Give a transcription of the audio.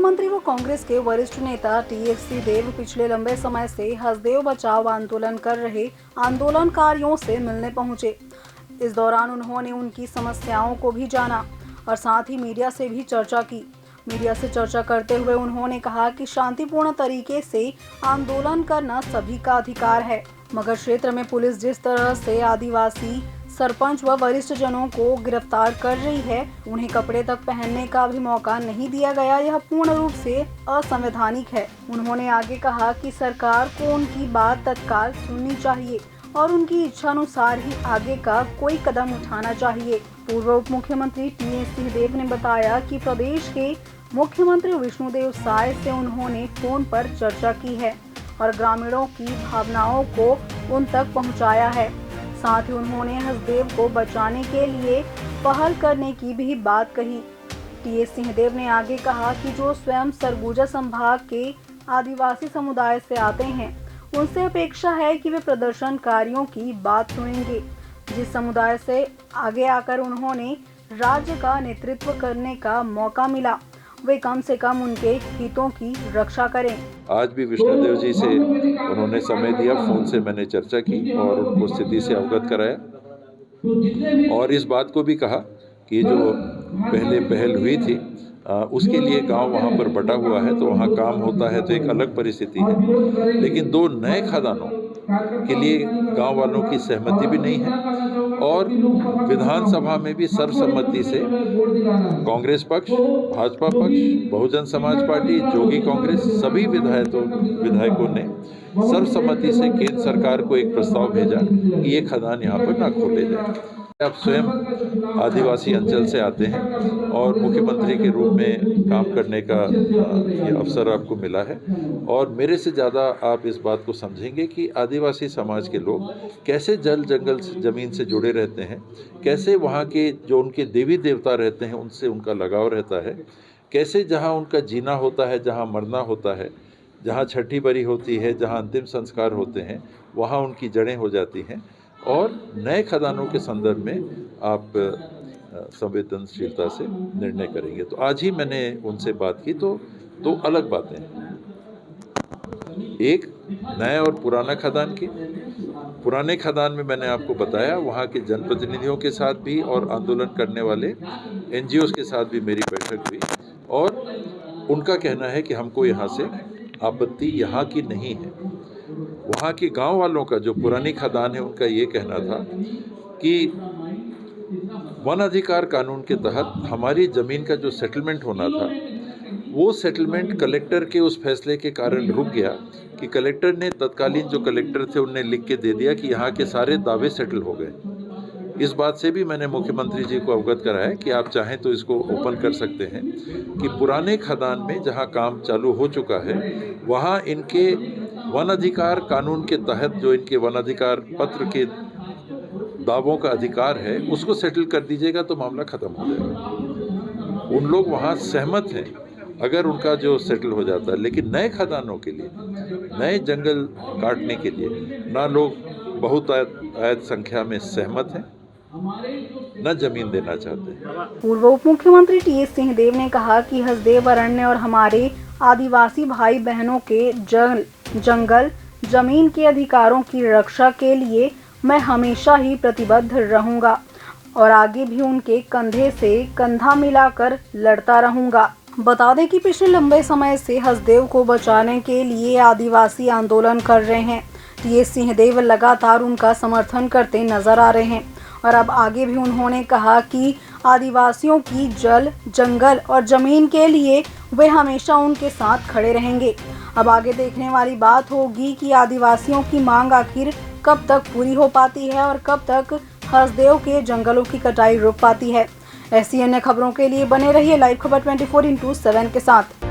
मुख्यमंत्री व कांग्रेस के वरिष्ठ नेता टीएस सिंहदेव पिछले लंबे समय से हसदेव बचाओ आंदोलन कर रहे आंदोलनकारियों से मिलने पहुंचे। इस दौरान उन्होंने उनकी समस्याओं को भी जाना और साथ ही मीडिया से भी चर्चा की। मीडिया से चर्चा करते हुए उन्होंने कहा कि शांतिपूर्ण तरीके से आंदोलन करना सभी का अधिकार है, मगर क्षेत्र में पुलिस जिस तरह से आदिवासी सरपंच व वरिष्ठ जनों को गिरफ्तार कर रही है, उन्हें कपड़े तक पहनने का भी मौका नहीं दिया गया, यह पूर्ण रूप से असंवैधानिक है। उन्होंने आगे कहा कि सरकार को उनकी बात तत्काल सुननी चाहिए और उनकी इच्छानुसार ही आगे का कोई कदम उठाना चाहिए। पूर्व उप मुख्यमंत्री टीएस सिंहदेव ने बताया कि प्रदेश के मुख्यमंत्री विष्णुदेव साय से उन्होंने फोन पर चर्चा की है और ग्रामीणों की भावनाओं को उन तक पहुंचाया है। साथ ही उन्होंने हसदेव को बचाने के लिए पहल करने की भी बात कही। टीएस सिंहदेव ने आगे कहा कि जो स्वयं सरगुजा संभाग के आदिवासी समुदाय से आते हैं, उनसे अपेक्षा है कि वे प्रदर्शनकारियों की बात सुनेंगे। जिस समुदाय से आगे आकर उन्होंने राज्य का नेतृत्व करने का मौका मिला, वे कम से कम उनके हितों की रक्षा करें। आज भी विष्णुदेव जी से उन्होंने समय दिया, फोन से मैंने चर्चा की और उनको स्थिति से अवगत कराया और इस बात को भी कहा कि जो पहले पहल हुई थी उसके लिए गांव वहां पर बटा हुआ है, तो वहां काम होता है तो एक अलग परिस्थिति है, लेकिन दो नए खदानों के लिए गांव वालों की सहमति भी नहीं है और विधानसभा में भी सर्वसम्मति से कांग्रेस पक्ष, भाजपा पक्ष, बहुजन समाज पार्टी, जोगी कांग्रेस सभी विधायकों ने सर्वसम्मति से केंद्र सरकार को एक प्रस्ताव भेजा कि ये खदान यहाँ पर ना खोले जाए। आप स्वयं आदिवासी अंचल से आते हैं और मुख्यमंत्री के रूप में काम करने का ये अवसर आपको मिला है और मेरे से ज़्यादा आप इस बात को समझेंगे कि आदिवासी समाज के लोग कैसे जल जंगल ज़मीन से जुड़े रहते हैं, कैसे वहाँ के जो उनके देवी देवता रहते हैं उनसे उनका लगाव रहता है, कैसे जहाँ उनका जीना होता है, जहाँ मरना होता है, जहाँ छठी बरी होती है, जहाँ अंतिम संस्कार होते हैं, वहाँ उनकी जड़ें हो जाती हैं और नए खदानों के संदर्भ में आप संवेदनशीलता से निर्णय करेंगे। तो आज ही मैंने उनसे बात की तो दो अलग बातें हैं, एक नया और पुराना खदान की। पुराने खदान में मैंने आपको बताया वहाँ के जनप्रतिनिधियों के साथ भी और आंदोलन करने वाले एनजीओ के साथ भी मेरी बैठक हुई और उनका कहना है कि हमको यहाँ से आपत्ति यहाँ की नहीं है। वहाँ के गांव वालों का जो पुरानी खदान है उनका ये कहना था कि वन अधिकार कानून के तहत हमारी ज़मीन का जो सेटलमेंट होना था वो सेटलमेंट कलेक्टर के उस फैसले के कारण रुक गया कि कलेक्टर ने तत्कालीन जो कलेक्टर थे उन्हें लिख के दे दिया कि यहाँ के सारे दावे सेटल हो गए। इस बात से भी मैंने मुख्यमंत्री जी को अवगत कराया कि आप चाहें तो इसको ओपन कर सकते हैं कि पुराने खदान में जहाँ काम चालू हो चुका है वहाँ इनके वन अधिकार कानून के तहत जो इनके वन अधिकार पत्र के दावों का अधिकार है उसको सेटल कर दीजिएगा तो मामला ख़त्म हो जाएगा। उन लोग वहाँ सहमत हैं अगर उनका जो सेटल हो जाता है, लेकिन नए खदानों के लिए, नए जंगल काटने के लिए ना लोग बहुतायत संख्या में सहमत हैं, न जमीन देना चाहते हैं। पूर्व उप मुख्यमंत्री टीएस सिंहदेव ने कहा कि हसदेव अरण्य और हमारे आदिवासी भाई बहनों के जंगल जमीन के अधिकारों की रक्षा के लिए मैं हमेशा ही प्रतिबद्ध रहूंगा और आगे भी उनके कंधे से कंधा मिलाकर लड़ता रहूंगा। बता दें कि पिछले लंबे समय से हसदेव को बचाने के लिए आदिवासी आंदोलन कर रहे हैं। टीएस सिंहदेव लगातार उनका समर्थन करते नजर आ रहे हैं और अब आगे भी उन्होंने कहा कि आदिवासियों की जल, जंगल और जमीन के लिए वे हमेशा उनके साथ खड़े रहेंगे। अब आगे देखने वाली बात होगी कि आदिवासियों की मांग आखिर कब तक पूरी हो पाती है और कब तक हसदेव के जंगलों की कटाई रुक पाती है। ऐसी अन्य खबरों के लिए बने रहिए लाइव खबर 24/7 के साथ।